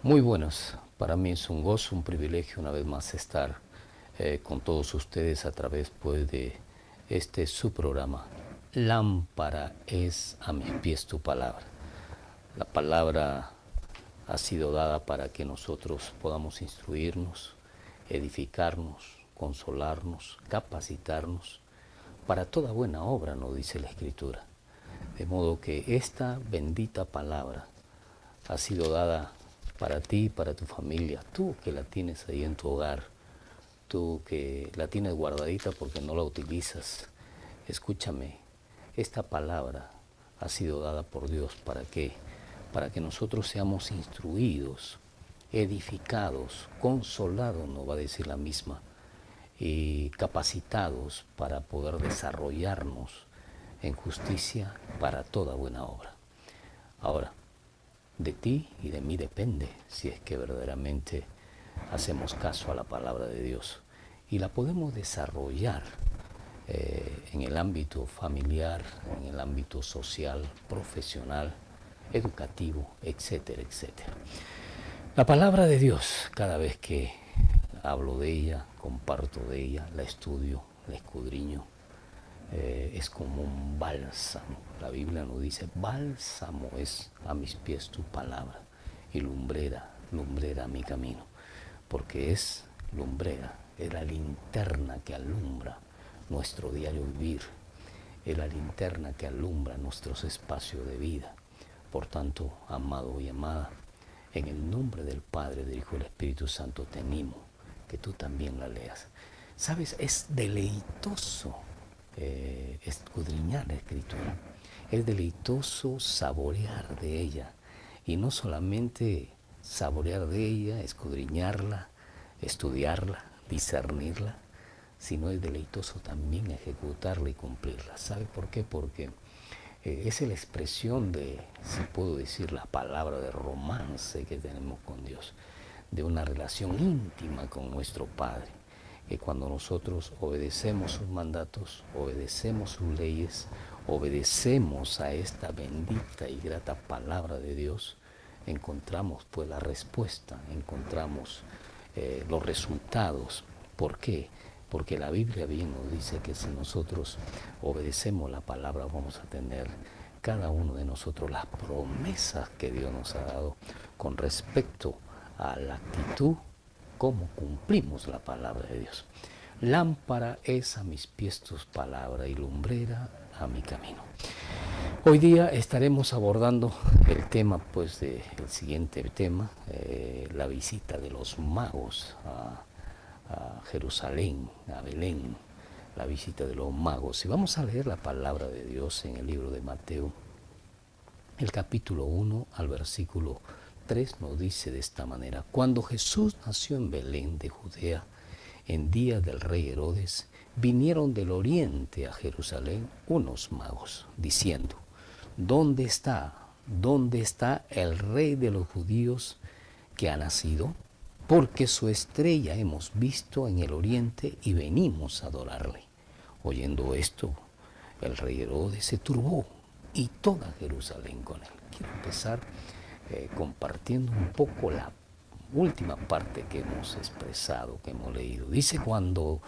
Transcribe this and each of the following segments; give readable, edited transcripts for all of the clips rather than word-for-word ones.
Muy buenas, para mí es un gozo, un privilegio una vez más estar con todos ustedes a través pues de este su programa. Lámpara es a mis pies tu palabra. La palabra ha sido dada para que nosotros podamos instruirnos, edificarnos, consolarnos, capacitarnos para toda buena obra, nos dice la Escritura. De modo que esta bendita palabra ha sido dada para ti y para tu familia, tú que la tienes ahí en tu hogar, tú que la tienes guardadita porque no la utilizas. Escúchame, esta palabra ha sido dada por Dios ¿para qué? Para que nosotros seamos instruidos, edificados, consolados, nos va a decir la misma, y capacitados para poder desarrollarnos en justicia para toda buena obra. Ahora, de ti y de mí depende si es que verdaderamente hacemos caso a la palabra de Dios y la podemos desarrollar en el ámbito familiar, en el ámbito social, profesional, educativo, etcétera, etcétera. La palabra de Dios, cada vez que hablo de ella, comparto de ella, la estudio, la escudriño, es como un bálsamo. La Biblia nos dice, bálsamo es a mis pies tu palabra y lumbrera, lumbrera mi camino, porque es lumbrera, es la linterna que alumbra nuestro diario vivir, es la linterna que alumbra nuestros espacios de vida. Por tanto, amado y amada, en el nombre del Padre, del Hijo y del Espíritu Santo te animo que tú también la leas. ¿Sabes? Es deleitoso escudriñar la Escritura. Es deleitoso saborear de ella. Y no solamente saborear de ella, escudriñarla, estudiarla, discernirla, sino es deleitoso también ejecutarla y cumplirla. ¿Sabe por qué? Porque es la expresión de, si puedo decir, la palabra de romance que tenemos con Dios, de una relación íntima con nuestro Padre, que cuando nosotros obedecemos sus mandatos, obedecemos sus leyes, obedecemos a esta bendita y grata palabra de Dios, encontramos pues la respuesta, encontramos los resultados. ¿Por qué? Porque la Biblia bien nos dice que si nosotros obedecemos la palabra vamos a tener cada uno de nosotros las promesas que Dios nos ha dado con respecto a la actitud, cómo cumplimos la palabra de Dios. Lámpara es a mis pies tu palabra y lumbrera a mi camino. Hoy día estaremos abordando el tema, pues, el siguiente tema, la visita de los magos a Jerusalén, a Belén, la visita de los magos. Y vamos a leer la palabra de Dios en el libro de Mateo, el capítulo 1 al versículo 3 nos dice de esta manera: cuando Jesús nació en Belén de Judea, en día del rey Herodes, vinieron del oriente a Jerusalén unos magos, diciendo: ¿Dónde está el rey de los judíos que ha nacido? Porque su estrella hemos visto en el oriente y venimos a adorarle. Oyendo esto, el rey Herodes se turbó y toda Jerusalén con él. Quiero empezar compartiendo un poco la última parte que hemos expresado, que hemos leído. Dice: cuando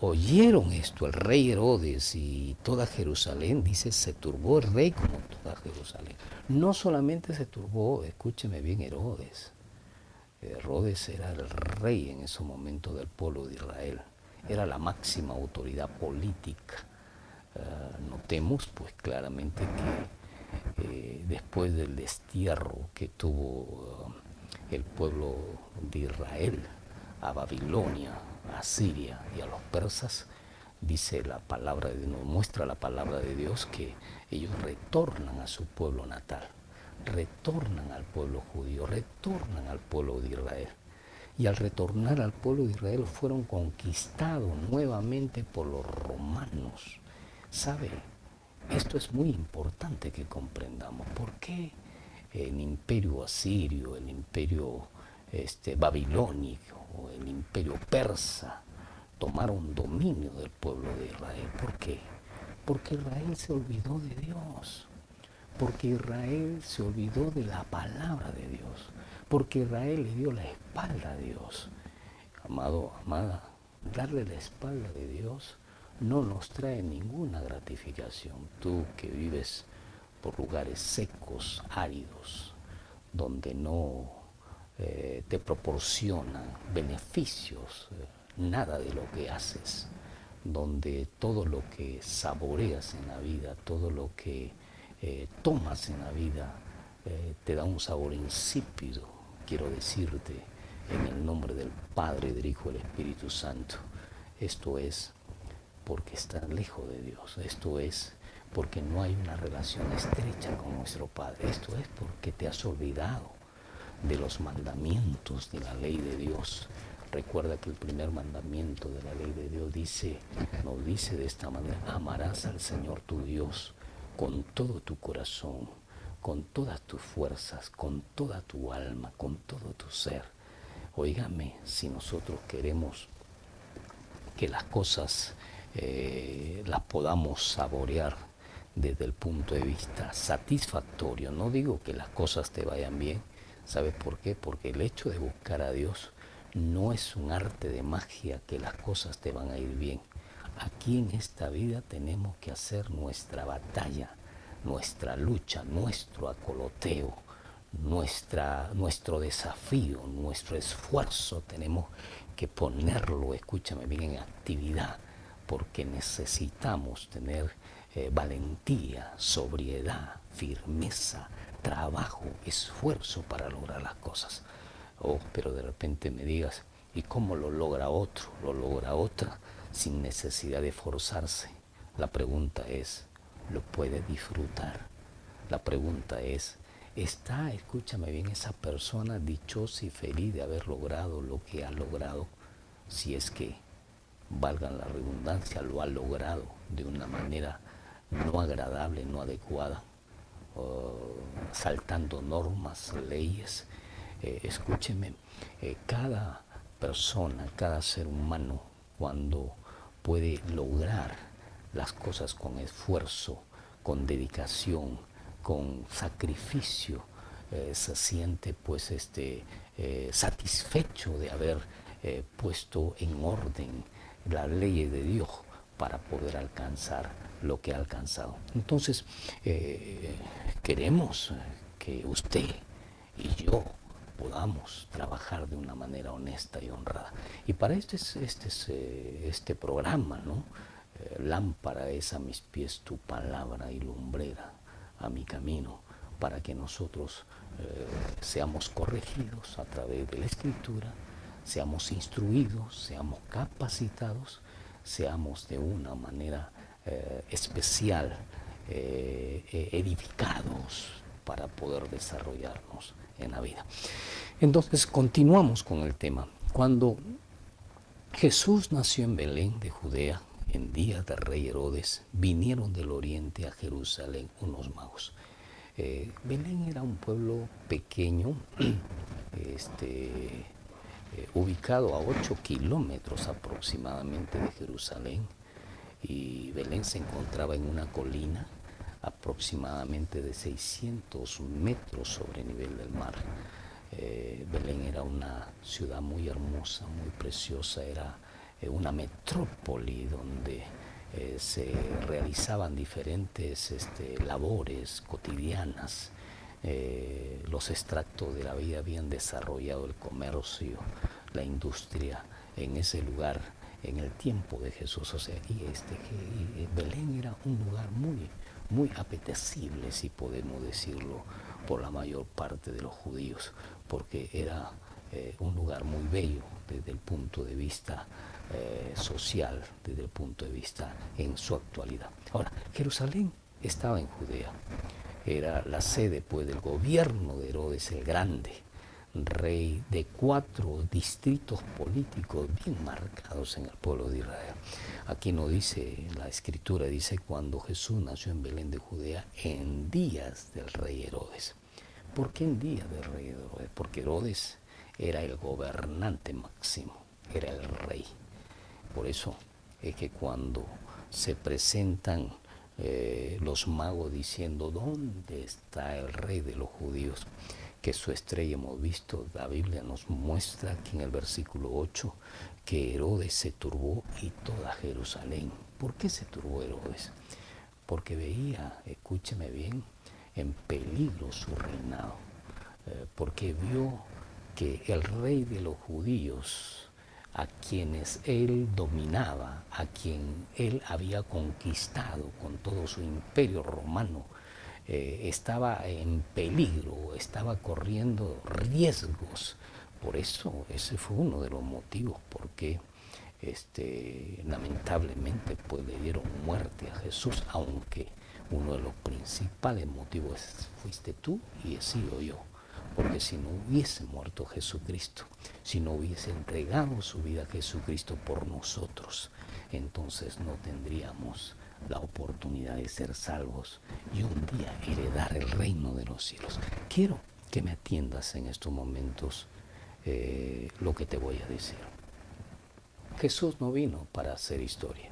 oyeron esto el rey Herodes y toda Jerusalén, dice, se turbó el rey como toda Jerusalén. No solamente se turbó, escúcheme bien, Herodes. Herodes era el rey en ese momento del pueblo de Israel, era la máxima autoridad política. Notemos pues claramente que después del destierro que tuvo el pueblo de Israel a Babilonia, a Siria y a los persas, dice la palabra de Dios, nos muestra la palabra de Dios que ellos retornan a su pueblo natal, retornan al pueblo judío, retornan al pueblo de Israel. Y al retornar al pueblo de Israel fueron conquistados nuevamente por los romanos. ¿Sabe? Esto es muy importante que comprendamos. ¿Por qué el imperio asirio, el imperio babilónico o el imperio persa tomaron dominio del pueblo de Israel? ¿Por qué? Porque Israel se olvidó de Dios. Porque Israel se olvidó de la palabra de Dios. porque Israel le dio la espalda a Dios. Amado, amada, darle la espalda de Dios no nos trae ninguna gratificación. Tú que vives por lugares secos, áridos, donde no te proporcionan beneficios, nada de lo que haces, donde todo lo que saboreas en la vida, todo lo que tomas en la vida, te da un sabor insípido. Quiero decirte, en el nombre del Padre, del Hijo y del Espíritu Santo, esto es porque estás lejos de Dios. Esto es porque no hay una relación estrecha con nuestro Padre. Esto es porque te has olvidado de los mandamientos de la ley de Dios. Recuerda que el primer mandamiento de la ley de Dios nos dice de esta manera: amarás al Señor tu Dios con todo tu corazón, con todas tus fuerzas, con toda tu alma, con todo tu ser. Óigame, si nosotros queremos que las cosas las podamos saborear desde el punto de vista satisfactorio, no digo que las cosas te vayan bien, ¿sabes por qué? Porque el hecho de buscar a Dios no es un arte de magia que las cosas te van a ir bien. Aquí en esta vida tenemos que hacer nuestra batalla, nuestra lucha, nuestro acoloteo, nuestro desafío, nuestro esfuerzo. Tenemos que ponerlo, escúchame bien, en actividad, porque necesitamos tener valentía, sobriedad, firmeza, trabajo, esfuerzo para lograr las cosas. Oh, pero de repente me digas, ¿y cómo lo logra otro? Lo logra otra sin necesidad de forzarse. La pregunta es, ¿lo puede disfrutar? La pregunta es, ¿está, escúchame bien, esa persona dichosa y feliz de haber logrado lo que ha logrado? Si es que, valga la redundancia, lo ha logrado de una manera no agradable, no adecuada, saltando normas, leyes. Escúcheme, cada persona, cada ser humano, cuando puede lograr las cosas con esfuerzo, con dedicación, con sacrificio, se siente pues satisfecho de haber puesto en orden las leyes de Dios para poder alcanzar lo que ha alcanzado. Entonces, queremos que usted y yo podamos trabajar de una manera honesta y honrada. Y para este programa, ¿no? Lámpara es a mis pies tu palabra y lumbrera a mi camino, para que nosotros seamos corregidos a través de la Escritura, seamos instruidos, seamos capacitados, seamos de una manera especial edificados para poder desarrollarnos en la vida. Entonces continuamos con el tema. Cuando Jesús nació en Belén de Judea, en días del rey Herodes, vinieron del oriente a Jerusalén unos magos. Belén era un pueblo pequeño, ubicado a 8 kilómetros aproximadamente de Jerusalén, y Belén se encontraba en una colina aproximadamente de 600 metros sobre el nivel del mar. Belén era una ciudad muy hermosa, muy preciosa, era una metrópoli donde se realizaban diferentes labores cotidianas. Los extractos de la vida habían desarrollado el comercio, la industria en ese lugar en el tiempo de Jesús. O sea, y Belén era un lugar muy apetecible, si podemos decirlo, por la mayor parte de los judíos, porque era un lugar muy bello desde el punto de vista social, desde el punto de vista en su actualidad. Ahora, Jerusalén estaba en Judea, era la sede pues del gobierno de Herodes el Grande, rey de 4 distritos políticos bien marcados en el pueblo de Israel. Aquí no dice, la escritura dice, cuando Jesús nació en Belén de Judea en días del rey Herodes. ¿Por qué en días del rey Herodes? Porque Herodes era el gobernante máximo, era el rey. Por eso es que cuando se presentan los magos diciendo, ¿dónde está el rey de los judíos? que su estrella hemos visto. La Biblia nos muestra aquí en el versículo 8 que Herodes se turbó y toda Jerusalén. ¿Por qué se turbó Herodes? Porque veía, escúcheme bien, en peligro su reinado, porque vio que el rey de los judíos, a quienes él dominaba, a quien él había conquistado con todo su imperio romano, estaba en peligro, estaba corriendo riesgos. Por eso ese fue uno de los motivos por qué lamentablemente pues le dieron muerte a Jesús, aunque uno de los principales motivos fuiste tú y he sido yo, porque si no hubiese muerto Jesucristo, si no hubiese entregado su vida a Jesucristo por nosotros, entonces no tendríamos la oportunidad de ser salvos y un día heredar el reino de los cielos. Quiero que me atiendas en estos momentos lo que te voy a decir. Jesús no vino para hacer historia.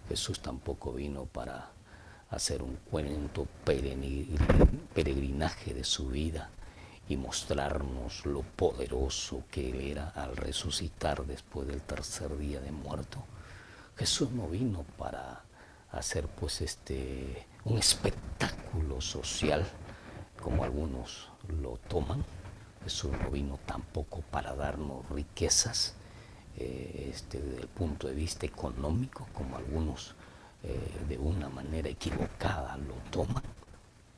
Jesús tampoco vino para hacer un cuento peregrinaje de su vida y mostrarnos lo poderoso que él era al resucitar después del tercer día de muerto. Jesús no vino para hacer pues un espectáculo social como algunos lo toman. Jesús no vino tampoco para darnos riquezas desde el punto de vista económico, como algunos de una manera equivocada lo toman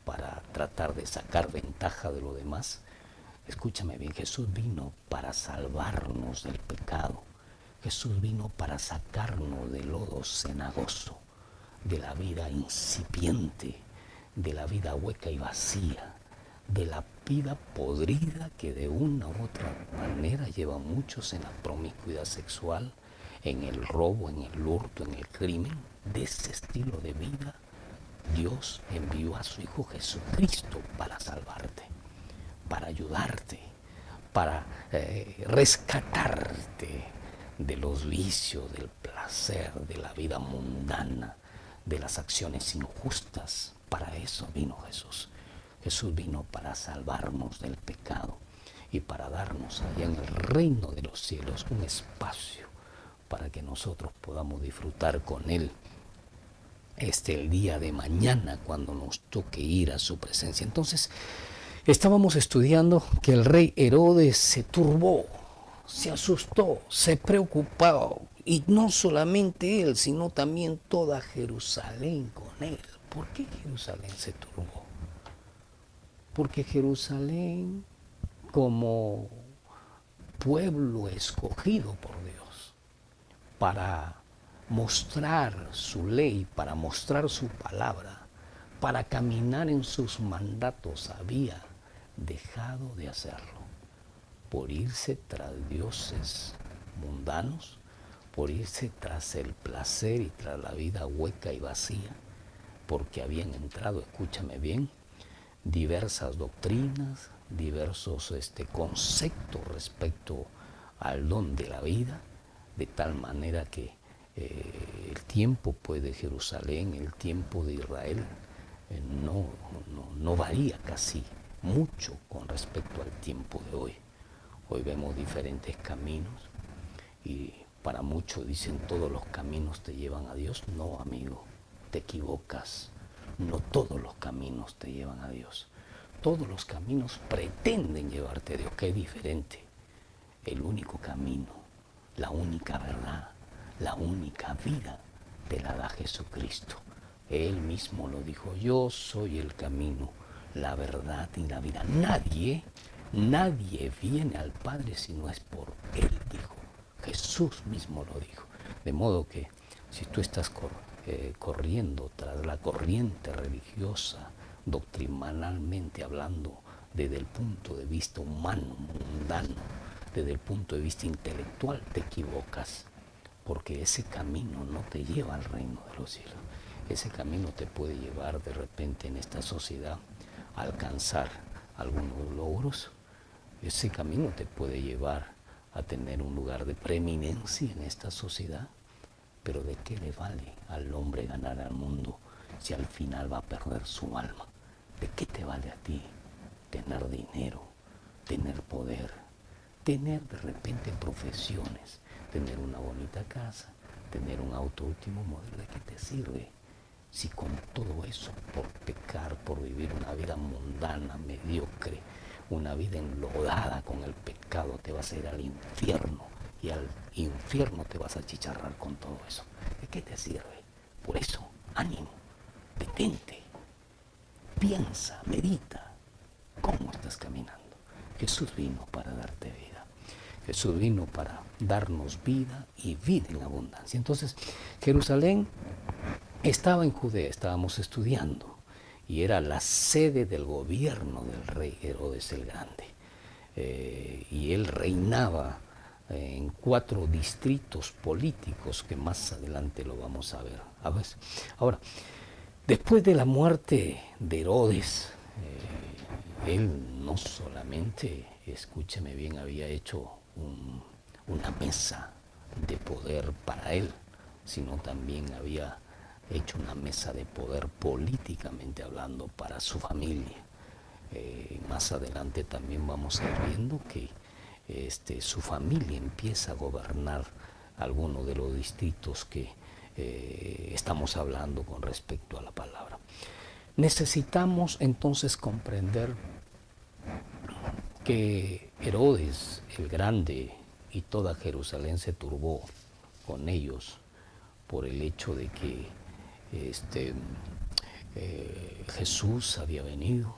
para tratar de sacar ventaja de lo demás. Escúchame bien, Jesús vino para salvarnos del pecado. Jesús vino para sacarnos del lodo cenagoso, de la vida incipiente, de la vida hueca y vacía, de la vida podrida que de una u otra manera lleva a muchos en la promiscuidad sexual, en el robo, en el hurto, en el crimen. De ese estilo de vida, Dios envió a su Hijo Jesucristo para salvarte, para ayudarte, para rescatarte de los vicios, del placer, de la vida mundana, de las acciones injustas. Para eso vino Jesús. Jesús vino para salvarnos del pecado y para darnos allá en el reino de los cielos un espacio para que nosotros podamos disfrutar con Él el día de mañana cuando nos toque ir a su presencia. Entonces, estábamos estudiando que el rey Herodes se turbó, se asustó, se preocupó, y no solamente él, sino también toda Jerusalén con él. ¿Por qué Jerusalén se turbó? Porque Jerusalén, como pueblo escogido por Dios para mostrar su ley, para mostrar su palabra, para caminar en sus mandatos, había dejado de hacerlo por irse tras dioses mundanos, por irse tras el placer y tras la vida hueca y vacía, porque habían entrado, escúchame bien, diversas doctrinas, diversos conceptos respecto al don de la vida, de tal manera que el tiempo pues, de Jerusalén, el tiempo de Israel, no varía casi mucho con respecto al tiempo de hoy. Hoy vemos diferentes caminos y para muchos dicen todos los caminos te llevan a Dios. No, amigo, te equivocas. No todos los caminos te llevan a Dios. Todos los caminos pretenden llevarte a Dios, que es diferente. El único camino, la única verdad, la única vida te la da Jesucristo. Él mismo lo dijo, yo soy el camino, la verdad y la vida. Nadie viene al Padre si no es por Él, dijo. Jesús mismo lo dijo. De modo que si tú estás corriendo tras la corriente religiosa, doctrinalmente hablando, desde el punto de vista humano, mundano, desde el punto de vista intelectual, te equivocas, porque ese camino no te lleva al reino de los cielos. Ese camino te puede llevar de repente en esta sociedad a alcanzar algunos logros. Ese camino te puede llevar a tener un lugar de preeminencia en esta sociedad. Pero ¿de qué le vale al hombre ganar al mundo si al final va a perder su alma? ¿De qué te vale a ti tener dinero, tener poder, tener de repente profesiones, tener una bonita casa, tener un auto último modelo. ¿De qué te sirve si con todo eso, por pecar, por vivir una vida mundana, mediocre, una vida enlodada con el pecado, te vas a ir al infierno, y al infierno te vas a achicharrar con todo eso? ¿De qué te sirve? Por eso, ánimo, detente, piensa, medita, ¿cómo estás caminando? Jesús vino para darte vida. Jesús vino para darnos vida y vida en abundancia. Entonces, Jerusalén estaba en Judea, estábamos estudiando, y era la sede del gobierno del rey Herodes el Grande. Y él reinaba en 4 distritos políticos que más adelante lo vamos a ver. Ahora, después de la muerte de Herodes, él no solamente, escúcheme bien, había hecho una mesa de poder para él, sino también había hecho una mesa de poder políticamente hablando para su familia. Más adelante también vamos a ir viendo que su familia empieza a gobernar algunos de los distritos que estamos hablando con respecto a la palabra. Necesitamos entonces comprender que Herodes el Grande y toda Jerusalén se turbó con ellos por el hecho de que Jesús había venido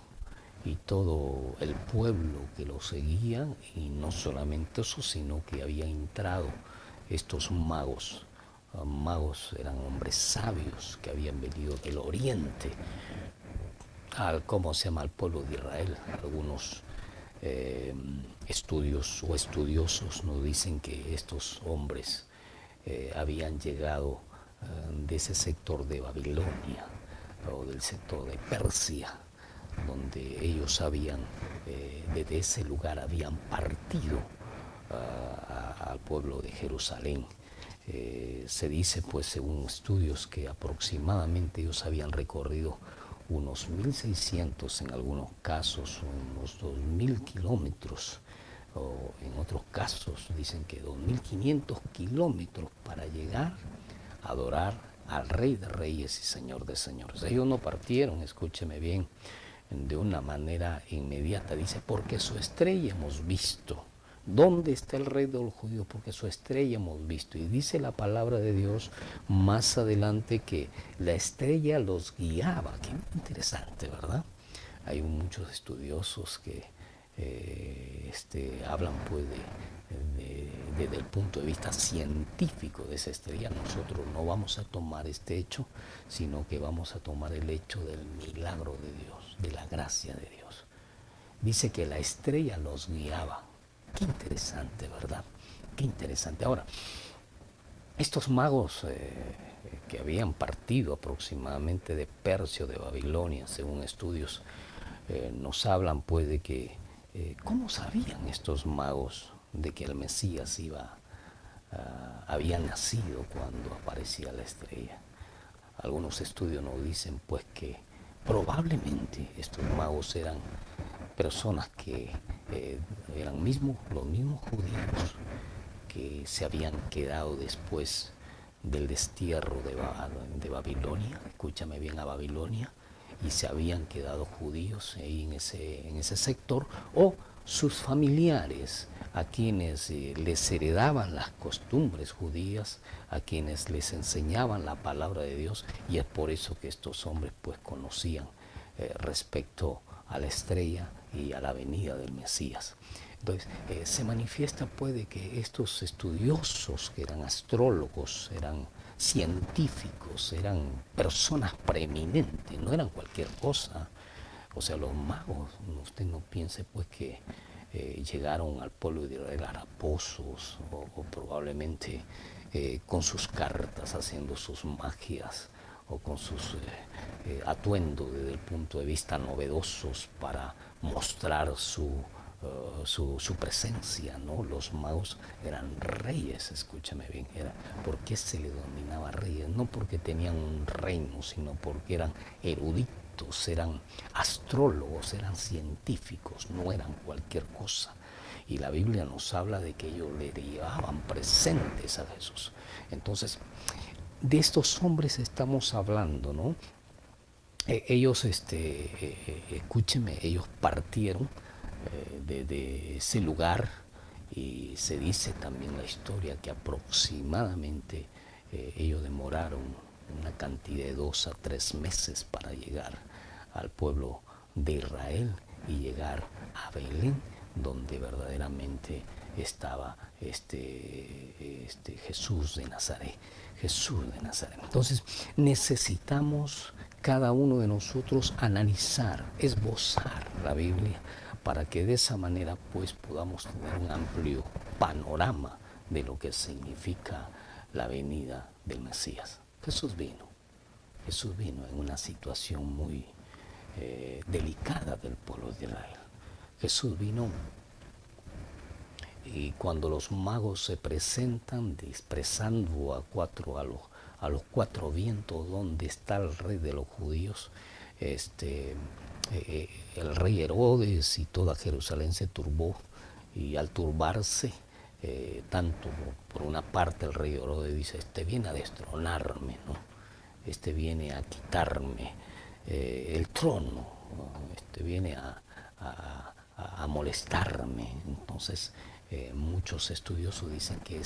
y todo el pueblo que lo seguía, y no solamente eso, sino que habían entrado estos magos. Magos eran hombres sabios que habían venido del oriente al pueblo de Israel. Algunos estudios o estudiosos nos dicen que estos hombres habían llegado de ese sector de Babilonia o del sector de Persia, donde ellos habían, desde ese lugar habían partido al pueblo de Jerusalén. Se dice, pues, según estudios, que aproximadamente ellos habían recorrido unos 1.600, en algunos casos unos 2.000 kilómetros, o en otros casos dicen que 2.500 kilómetros para llegar a adorar al Rey de Reyes y Señor de Señores. Ellos no partieron, escúcheme bien, de una manera inmediata. Dice, porque su estrella hemos visto. ¿Dónde está el Rey de los judíos? Porque su estrella hemos visto. Y dice la palabra de Dios más adelante que la estrella los guiaba. Qué interesante, ¿verdad? Hay muchos estudiosos que hablan, pues, desde el punto de vista científico de esa estrella. Nosotros no vamos a tomar este hecho, sino que vamos a tomar el hecho del milagro de Dios, de la gracia de Dios. Dice que la estrella los guiaba. Qué interesante, ¿verdad? Qué interesante. Ahora, estos magos que habían partido aproximadamente de Persia o de Babilonia, según estudios, nos hablan, pues, de que ¿cómo sabían estos magos de que el Mesías había nacido cuando aparecía la estrella? Algunos estudios nos dicen, pues, que probablemente estos magos eran personas que eran los mismos judíos que se habían quedado después del destierro de Babilonia, escúchame bien, a Babilonia, y se habían quedado judíos ahí en ese sector, o sus familiares, a quienes les heredaban las costumbres judías, a quienes les enseñaban la palabra de Dios, y es por eso que estos hombres, pues, conocían respecto a la estrella y a la venida del Mesías. Entonces, se manifiesta, pues, de que estos estudiosos, que eran astrólogos, eran científicos, eran personas preeminentes, no eran cualquier cosa. O sea, los magos, usted no piense, pues, que llegaron al pueblo de Israel haraposos o probablemente con sus cartas haciendo sus magias, o con sus atuendos desde el punto de vista novedosos para mostrar su presencia, ¿no? Los magos eran reyes, escúchame bien. ¿Por qué se les denominaba reyes? No porque tenían un reino, sino porque eran eruditos, eruditos, eran astrólogos, eran científicos, no eran cualquier cosa. Y la Biblia nos habla de que ellos le llevaban presentes a Jesús. Entonces, de estos hombres estamos hablando, ¿no? Ellos, escúcheme, ellos partieron de ese lugar, y se dice también la historia que aproximadamente ellos demoraron una cantidad de 2 a 3 meses para llegar al pueblo de Israel y llegar a Belén, donde verdaderamente estaba Jesús de Nazaret. Jesús de Nazaret. Entonces necesitamos cada uno de nosotros analizar, esbozar la Biblia, para que de esa manera pues podamos tener un amplio panorama de lo que significa la venida del Mesías. Jesús vino en una situación muy delicada del pueblo de Israel. Jesús vino, y cuando los magos se presentan expresando a los 4 vientos dónde está el rey de los judíos, el rey Herodes y toda Jerusalén se turbó, y al turbarse, tanto por una parte el rey Herodes dice, viene a destronarme, ¿no? Viene a quitarme el trono, viene a molestarme. Entonces muchos estudiosos dicen que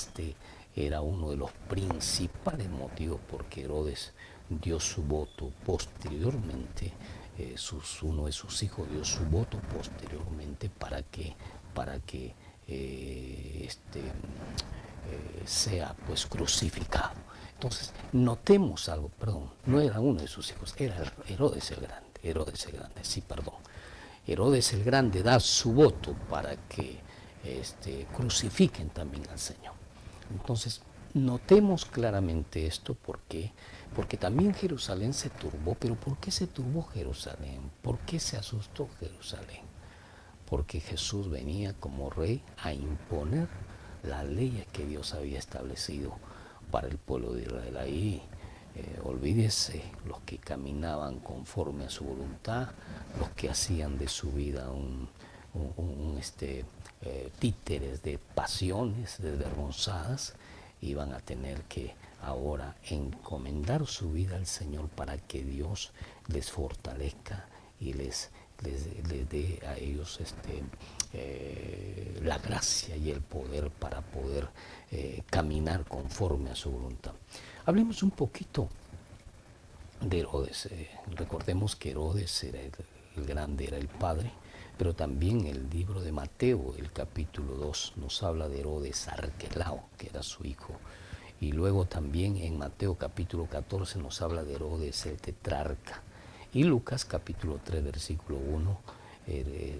era uno de los principales motivos por que Herodes dio su voto posteriormente. Uno de sus hijos dio su voto posteriormente para que sea pues crucificado. Entonces notemos algo, perdón, no era uno de sus hijos, era Herodes el Grande, sí, perdón. Herodes el Grande da su voto para que crucifiquen también al Señor. Entonces notemos claramente esto. Porque también Jerusalén se turbó. Pero ¿por qué se turbó Jerusalén? ¿Por qué se asustó Jerusalén? Porque Jesús venía como rey a imponer las leyes que Dios había establecido para el pueblo de Israel. Ahí olvídese los que caminaban conforme a su voluntad, los que hacían de su vida títeres de pasiones desvergonzadas, iban a tener que ahora encomendar su vida al Señor para que Dios les fortalezca y les dé a ellos la gracia y el poder para poder caminar conforme a su voluntad. Hablemos un poquito de Herodes. Recordemos que Herodes era el grande, era el padre, pero también el libro de Mateo, el capítulo 2, nos habla de Herodes Arquelao, que era su hijo. Y luego también en Mateo capítulo 14 nos habla de Herodes el tetrarca. Y Lucas capítulo 3 versículo 1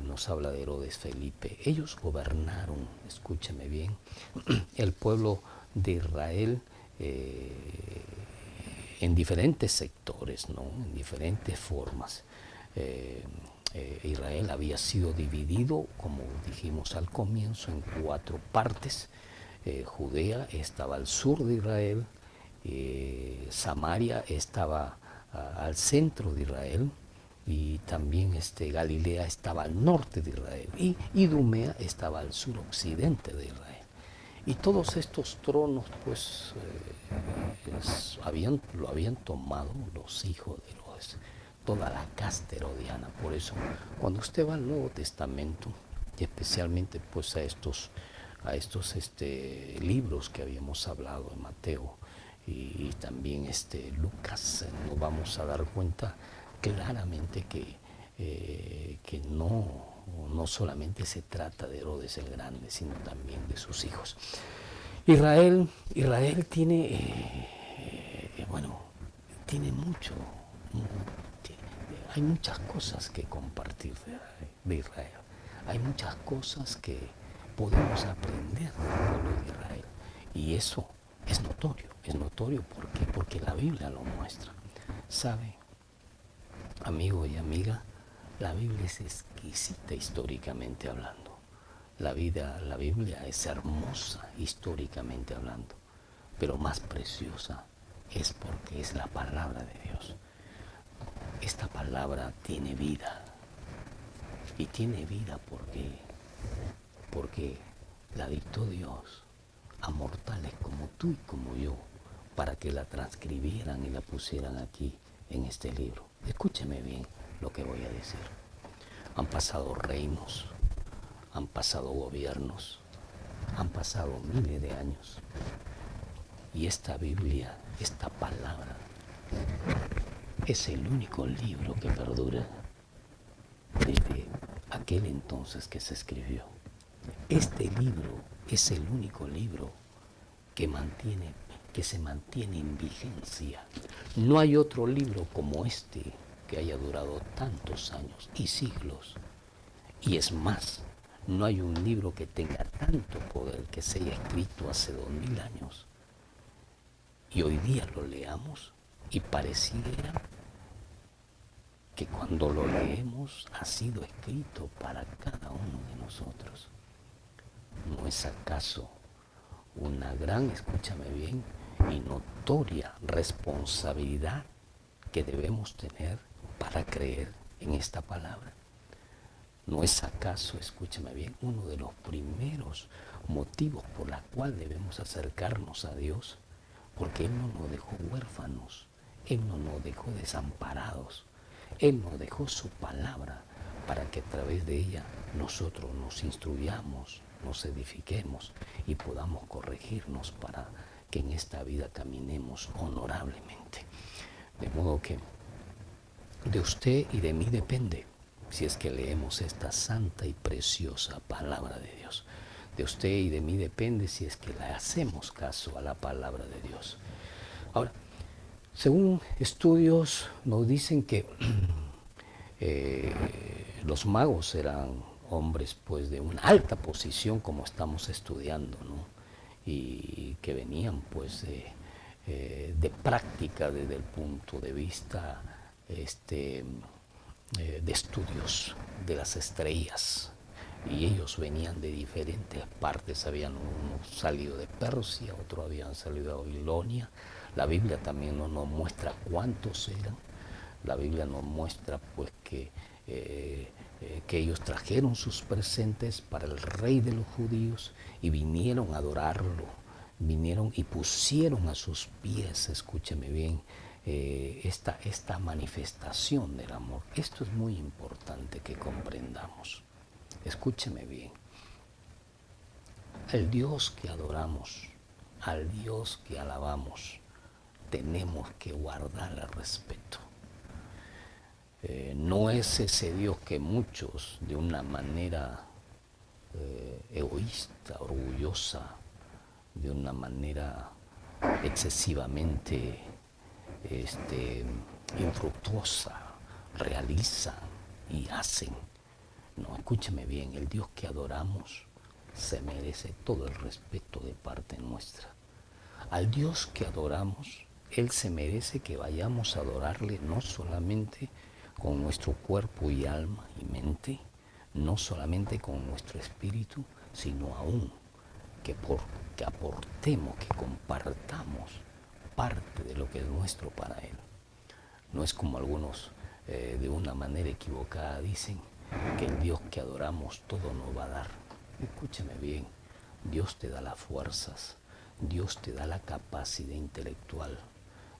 nos habla de Herodes Felipe. Ellos gobernaron, escúcheme bien, el pueblo de Israel en diferentes sectores, ¿no? En diferentes formas. Israel había sido dividido, como dijimos al comienzo, en 4 partes. Judea estaba al sur de Israel, Samaria estaba al centro de Israel, y también Galilea estaba al norte de Israel, y Idumea estaba al suroccidente de Israel. Y todos estos tronos pues lo habían tomado los hijos de Herodes, toda la casta herodiana. Por eso cuando usted va al Nuevo Testamento, y especialmente pues a estos libros que habíamos hablado en Mateo y también Lucas, nos vamos a dar cuenta claramente que no solamente se trata de Herodes el Grande, sino también de sus hijos. Israel tiene, tiene mucho, hay muchas cosas que compartir de Israel. Hay muchas cosas que podemos aprender del pueblo de Israel. Y eso es notorio porque la Biblia lo muestra. ¿Sabe, amigo y amiga? La Biblia es exquisita históricamente hablando. La Biblia es hermosa históricamente hablando, pero más preciosa es porque es la palabra de Dios. esta palabra tiene vida. Y tiene vida porque la dictó Dios a mortales como tú y como yo, para que la transcribieran y la pusieran aquí en este libro. Escúcheme bien lo que voy a decir. Han pasado reinos, han pasado gobiernos, han pasado miles de años. Y esta Biblia, esta palabra, es el único libro que perdura desde aquel entonces que se escribió. Este libro es el único libro que se mantiene en vigencia. No hay otro libro como este que haya durado tantos años y siglos. Y es más, no hay un libro que tenga tanto poder que se haya escrito hace 2000 años. Y hoy día lo leamos y pareciera que cuando lo leemos ha sido escrito para cada uno de nosotros. ¿No es acaso una gran, escúchame bien, y notoria responsabilidad que debemos tener para creer en esta palabra? ¿No es acaso, escúchame bien, uno de los primeros motivos por los cuales debemos acercarnos a Dios? Porque Él no nos dejó huérfanos, Él no nos dejó desamparados, Él nos dejó su palabra para que a través de ella nosotros nos instruyamos, nos edifiquemos y podamos corregirnos para que en esta vida caminemos honorablemente. De modo que de usted y de mí depende si es que leemos esta santa y preciosa palabra de Dios. De usted y de mí depende si es que le hacemos caso a la palabra de Dios. Ahora, según estudios nos dicen que los magos eran hombres pues de una alta posición, como estamos estudiando, ¿no? Y que venían pues de práctica desde el punto de vista de estudios de las estrellas. Y ellos venían de diferentes partes, habían unos salido de Persia, otros habían salido de Babilonia. La Biblia también no nos muestra cuántos eran. La Biblia nos muestra pues que ellos trajeron sus presentes para el rey de los judíos y vinieron a adorarlo, vinieron y pusieron a sus pies, escúcheme bien, esta manifestación del amor. Esto es muy importante que comprendamos. Escúcheme bien. Al Dios que adoramos, al Dios que alabamos, tenemos que guardarle respeto. No es ese Dios que muchos de una manera egoísta, orgullosa, de una manera excesivamente infructuosa realizan y hacen. No, escúcheme bien, el Dios que adoramos se merece todo el respeto de parte nuestra. Al Dios que adoramos, Él se merece que vayamos a adorarle no solamente con nuestro cuerpo y alma y mente, no solamente con nuestro espíritu, sino aún que aportemos, que compartamos parte de lo que es nuestro para Él. No es como algunos de una manera equivocada dicen que el Dios que adoramos todo nos va a dar. Escúchame bien, Dios te da las fuerzas, Dios te da la capacidad intelectual,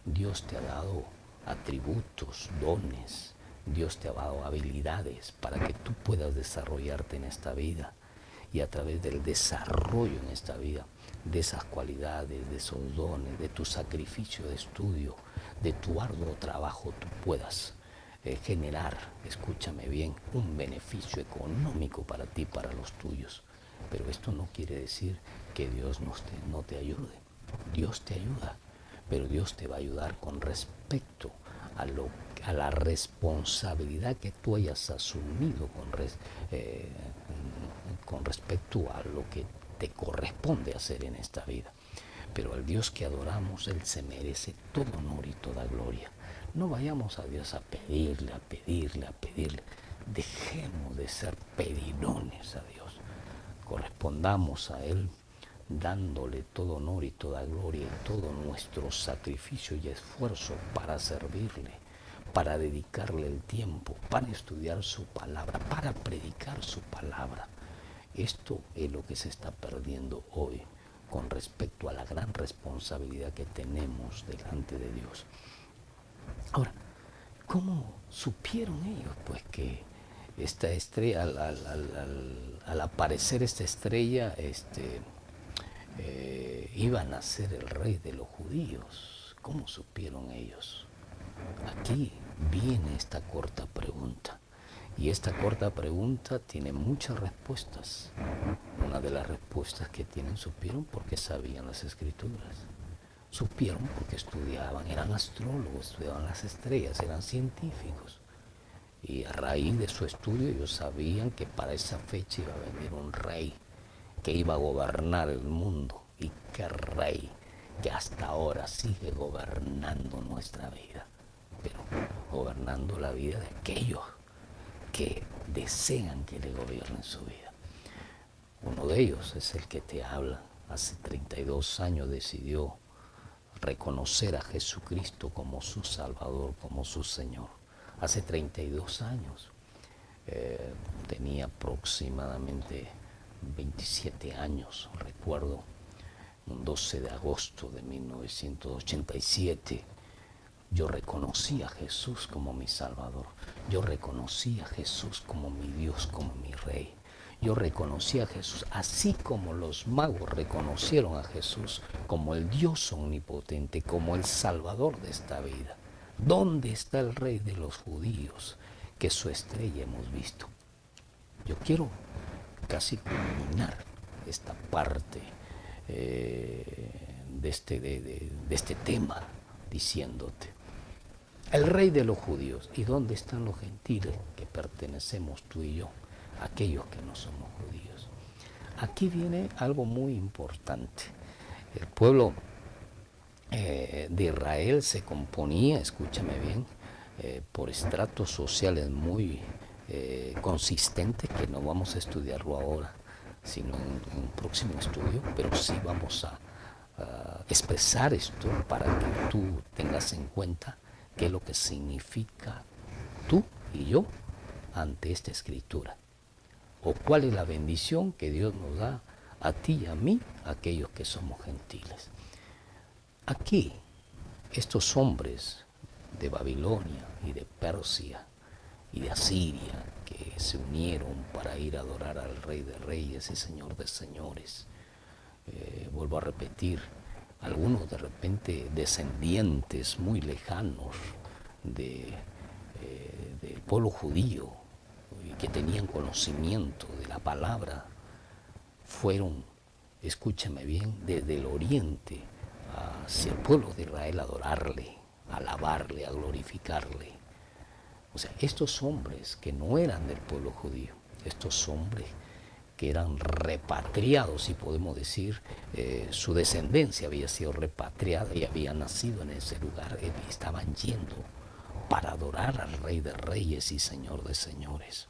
Dios te ha dado atributos, dones, Dios te ha dado habilidades para que tú puedas desarrollarte en esta vida. Y a través del desarrollo en esta vida, de esas cualidades, de esos dones, de tu sacrificio de estudio, de tu arduo trabajo, tú puedas generar, escúchame bien, un beneficio económico para ti, para los tuyos. Pero esto no quiere decir que Dios no te ayude. Dios te ayuda, pero Dios te va a ayudar con respecto a la responsabilidad que tú hayas asumido con respecto a lo que te corresponde hacer en esta vida. Pero al Dios que adoramos, Él se merece todo honor y toda gloria. No vayamos a Dios a pedirle, a pedirle, a pedirle. Dejemos de ser pedidones a Dios. Correspondamos a Él dándole todo honor y toda gloria y todo nuestro sacrificio y esfuerzo para servirle. para dedicarle el tiempo, para estudiar su palabra, para predicar su palabra. Esto es lo que se está perdiendo hoy con respecto a la gran responsabilidad que tenemos delante de Dios. Ahora, ¿cómo supieron ellos? Pues que esta estrella, al aparecer esta estrella, iba a nacer el rey de los judíos. ¿Cómo supieron ellos? Aquí viene esta corta pregunta. Y esta corta pregunta tiene muchas respuestas. Una de las respuestas que tienen, supieron porque sabían las escrituras. Supieron porque estudiaban, eran astrólogos, estudiaban las estrellas, eran científicos. Y a raíz de su estudio ellos sabían que para esa fecha iba a venir un rey que iba a gobernar el mundo. Y qué rey que hasta ahora sigue gobernando nuestra vida, pero gobernando la vida de aquellos que desean que le gobiernen su vida. Uno de ellos es el que te habla. Hace 32 años decidió reconocer a Jesucristo como su Salvador, como su Señor. Hace 32 años, tenía aproximadamente 27 años, recuerdo, un 12 de agosto de 1987, yo reconocí a Jesús como mi Salvador. Yo reconocí a Jesús como mi Dios, como mi Rey. Yo reconocí a Jesús, así como los magos reconocieron a Jesús como el Dios omnipotente, como el Salvador de esta vida. ¿Dónde está el Rey de los judíos que su estrella hemos visto? Yo quiero casi culminar esta parte de este tema diciéndote: el Rey de los judíos. ¿Y dónde están los gentiles que pertenecemos tú y yo? Aquellos que no somos judíos. Aquí viene algo muy importante. El pueblo de Israel se componía, escúchame bien, por estratos sociales muy consistentes, que no vamos a estudiarlo ahora, sino en un próximo estudio, pero sí vamos a expresar esto para que tú tengas en cuenta qué es lo que significa tú y yo ante esta escritura, o cuál es la bendición que Dios nos da a ti y a mí, aquellos que somos gentiles. Aquí, estos hombres de Babilonia y de Persia y de Asiria, que se unieron para ir a adorar al Rey de Reyes y Señor de Señores, vuelvo a repetir, algunos de repente descendientes muy lejanos del pueblo judío y que tenían conocimiento de la palabra, fueron, escúchame bien, desde el oriente hacia el pueblo de Israel a adorarle, a alabarle, a glorificarle. O sea, estos hombres que no eran del pueblo judío, estos hombres que eran repatriados, si podemos decir, su descendencia había sido repatriada y había nacido en ese lugar, estaban yendo para adorar al Rey de Reyes y Señor de Señores,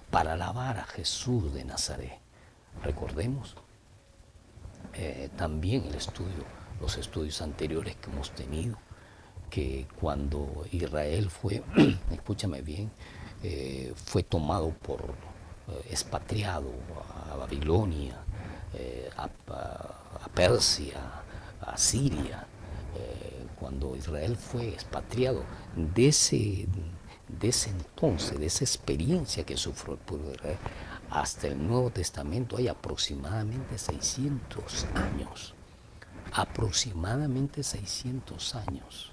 para alabar a Jesús de Nazaret. Recordemos también los estudios anteriores que hemos tenido, que cuando Israel fue, escúchame bien, fue tomado expatriado a Babilonia, a Persia, a Siria, cuando Israel fue expatriado, de ese entonces, de esa experiencia que sufrió el pueblo de Israel, hasta el Nuevo Testamento hay aproximadamente 600 años, aproximadamente 600 años.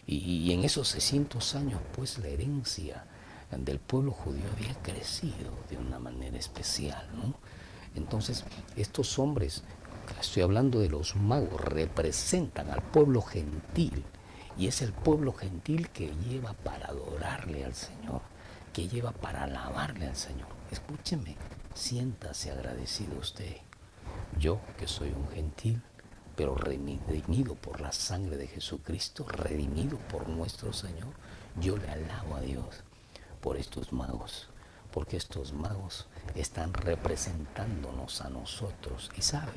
Y en esos 600 años, pues, la herencia del pueblo judío había crecido de una manera especial, ¿no? Entonces, estos hombres, estoy hablando de los magos, representan al pueblo gentil, y es el pueblo gentil que lleva para adorarle al Señor, que lleva para alabarle al Señor. Escúcheme, siéntase agradecido usted. Yo, que soy un gentil, pero redimido por la sangre de Jesucristo, redimido por nuestro Señor, yo le alabo a Dios por estos magos, porque estos magos están representándonos a nosotros. Y saben,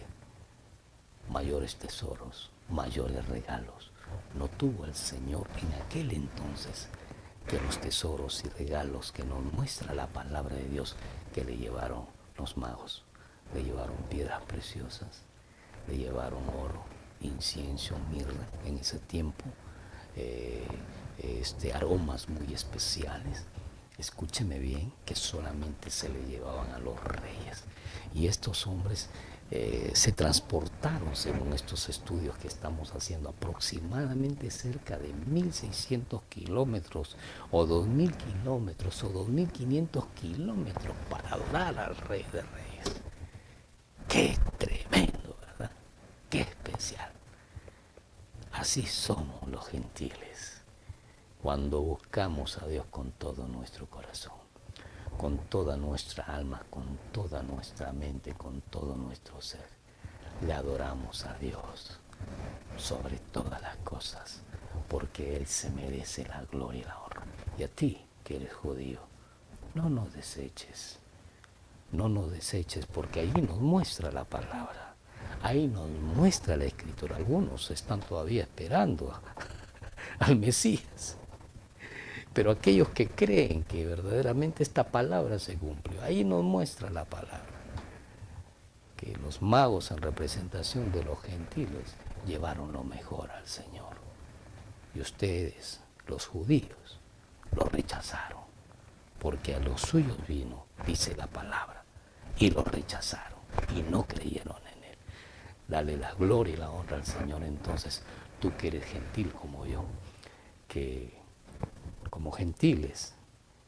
mayores tesoros, mayores regalos no tuvo el Señor en aquel entonces que los tesoros y regalos que nos muestra la palabra de Dios que le llevaron los magos. Le llevaron piedras preciosas, le llevaron oro, incienso, mirra en ese tiempo, aromas muy especiales. Escúcheme bien, que solamente se le llevaban a los reyes. Y estos hombres se transportaron, según estos estudios que estamos haciendo, aproximadamente cerca de 1.600 kilómetros o 2.000 kilómetros o 2.500 kilómetros para adorar al Rey de Reyes. ¡Qué tremendo, ¿verdad? ¡Qué especial! Así somos los gentiles, cuando buscamos a Dios con todo nuestro corazón, con toda nuestra alma, con toda nuestra mente, con todo nuestro ser. Le adoramos a Dios sobre todas las cosas, porque Él se merece la gloria y la honra. Y a ti, que eres judío, no nos deseches, no nos deseches, porque allí nos muestra la palabra, ahí nos muestra la Escritura. Algunos están todavía esperando al Mesías, pero aquellos que creen que verdaderamente esta palabra se cumplió, ahí nos muestra la palabra, que los magos en representación de los gentiles llevaron lo mejor al Señor, y ustedes, los judíos, lo rechazaron, porque a los suyos vino, dice la palabra, y lo rechazaron y no creyeron en Él. Dale la gloria y la honra al Señor. Entonces, tú que eres gentil como yo, que como gentiles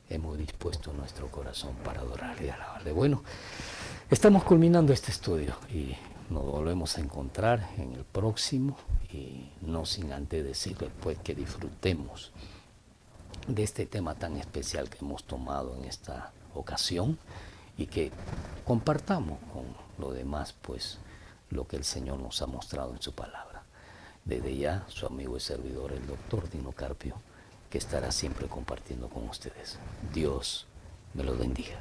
hemos dispuesto nuestro corazón para adorarle y alabarle. Bueno, estamos culminando este estudio y nos volvemos a encontrar en el próximo, y no sin antes decirles pues que disfrutemos de este tema tan especial que hemos tomado en esta ocasión, y que compartamos con los demás pues lo que el Señor nos ha mostrado en su palabra. Desde ya, su amigo y servidor, el doctor Dino Carpio, que estará siempre compartiendo con ustedes. Dios me los bendiga.